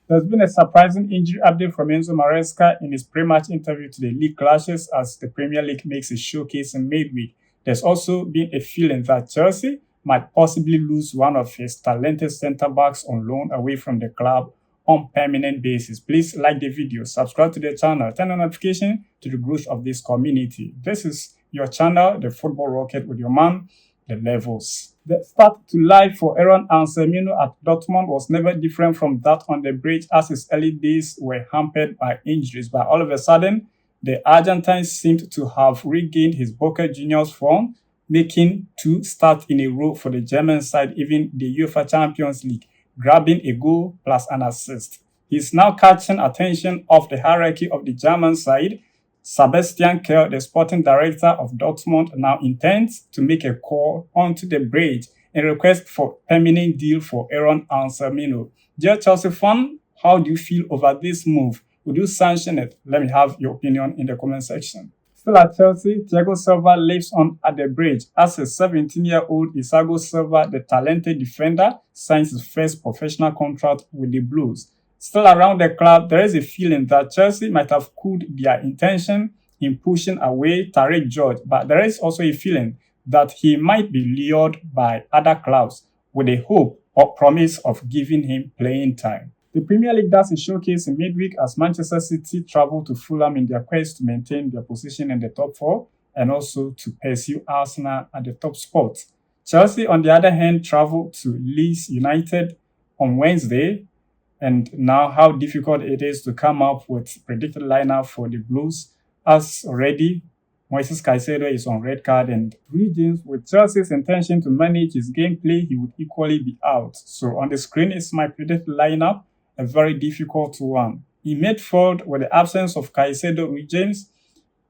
There's been a surprising injury update from Enzo Maresca in his pre-match interview to the league clashes as the Premier League makes a showcase in midweek. There's also been a feeling that Chelsea might possibly lose one of his talented centre-backs on loan away from the club on permanent basis. Please like the video, subscribe to the channel, turn on notification to the growth of this community. This is your channel, The Football Rocket, with your man, The Levels. The start to life for Aaron Anselmino at Dortmund was never different from that on the bridge, as his early days were hampered by injuries. But all of a sudden, the Argentine seemed to have regained his Boca Juniors form, making 2 starts in a row for the German side, even the UEFA Champions League, grabbing a goal plus an assist. He's now catching attention of the hierarchy of the German side. Sebastian Kehl, the sporting director of Dortmund, now intends to make a call onto the bridge in request for permanent deal for Aaron Anselmino. Dear Chelsea fan, how do you feel over this move? Would you sanction it? Let me have your opinion in the comment section. Still at Chelsea, Thiago Silva lives on at the bridge as a 17-year-old Thiago Silva, the talented defender, signs his first professional contract with the Blues. Still around the club, there is a feeling that Chelsea might have cooled their intention in pushing away Tariq George, but there is also a feeling that he might be lured by other clubs with a hope or promise of giving him playing time. The Premier League does a showcase in midweek as Manchester City travel to Fulham in their quest to maintain their position in the top 4 and also to pursue Arsenal at the top spot. Chelsea, on the other hand, travel to Leeds United on Wednesday. And now how difficult it is to come up with predicted lineup for the Blues, as already Moises Caicedo is on red card, and regions with Chelsea's intention to manage his gameplay, he would equally be out. So on the screen is my predicted lineup, a very difficult one. In midfield, with the absence of Caicedo with James,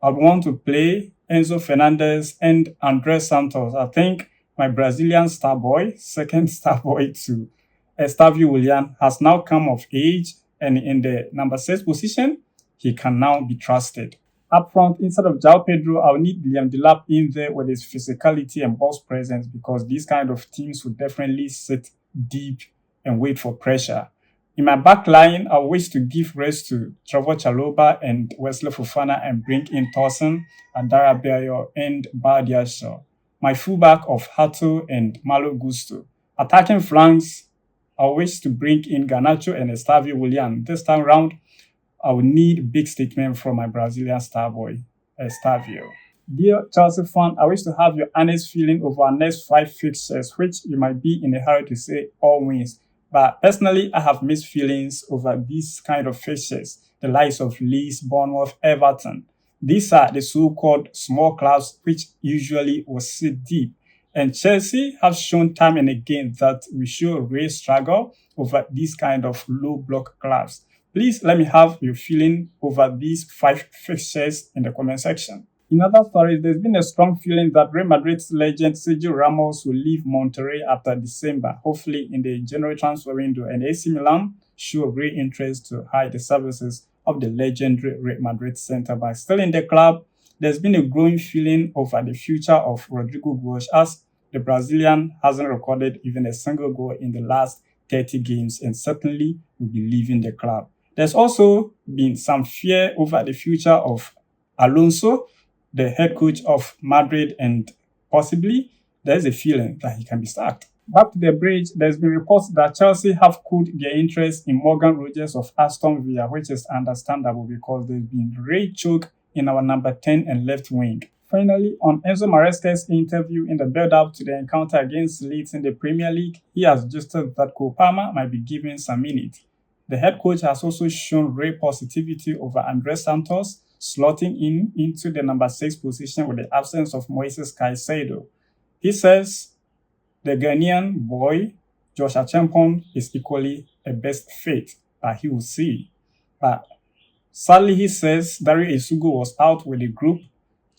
I would want to play Enzo Fernandez and Andrey Santos. I think my Brazilian star boy, second star boy to Estavio Willian, has now come of age, and in the number 6 position, he can now be trusted. Up front, instead of João Pedro, I'll need Liam Delap in there with his physicality and boss presence, because these kind of teams will definitely sit deep and wait for pressure. In my back line, I wish to give rest to Trevor Chalobah and Wesley Fofana and bring in Tosin, Adara Bayo, and Badia Shaw. My fullback of Hato and Malo Gusto. Attacking flanks, I wish to bring in Garnacho and Estavio Willian. This time round, I will need big statement from my Brazilian star boy, Estavio. Dear Chelsea fan, I wish to have your honest feeling over our next 5 fixtures, which you might be in a hurry to say all wins. But personally, I have mixed feelings over these kind of fixtures, the likes of Leeds, Bournemouth, Everton. These are the so-called small clubs which usually will sit deep. And Chelsea have shown time and again that we should really struggle over these kind of low block clubs. Please let me have your feeling over these 5 fixtures in the comment section. In other stories, there's been a strong feeling that Real Madrid's legend Sergio Ramos will leave Monterrey after December, hopefully in the January transfer window, and AC Milan show great interest to hire the services of the legendary Real Madrid centre-back. Still in the club, there's been a growing feeling over the future of Rodrigo Goes, as the Brazilian hasn't recorded even a single goal in the last 30 games and certainly will be leaving the club. There's also been some fear over the future of Alonso, the head coach of Madrid, and possibly there's a feeling that he can be sacked. Back to the bridge, there's been reports that Chelsea have cooled their interest in Morgan Rogers of Aston Villa, which is understandable because there's been great choke in our number 10 and left wing. Finally, on Enzo Maresca's interview in the build-up to the encounter against Leeds in the Premier League, he has suggested that Cole Palmer might be given some minutes. The head coach has also shown great positivity over Andrey Santos, slotting in into the number 6 position with the absence of Moises Caicedo. He says the Ghanaian boy, Josh Achampong, is equally a best fit, but he will see. But sadly, he says Dario Isugu was out with the group,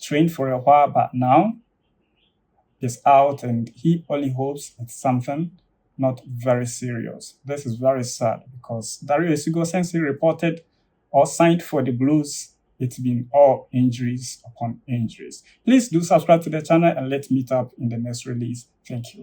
trained for a while, but now is out, and he only hopes it's something not very serious. This is very sad because Dario Isugu, since he reported or signed for the Blues, it's been all injuries upon injuries. Please do subscribe to the channel and let's meet up in the next release. Thank you.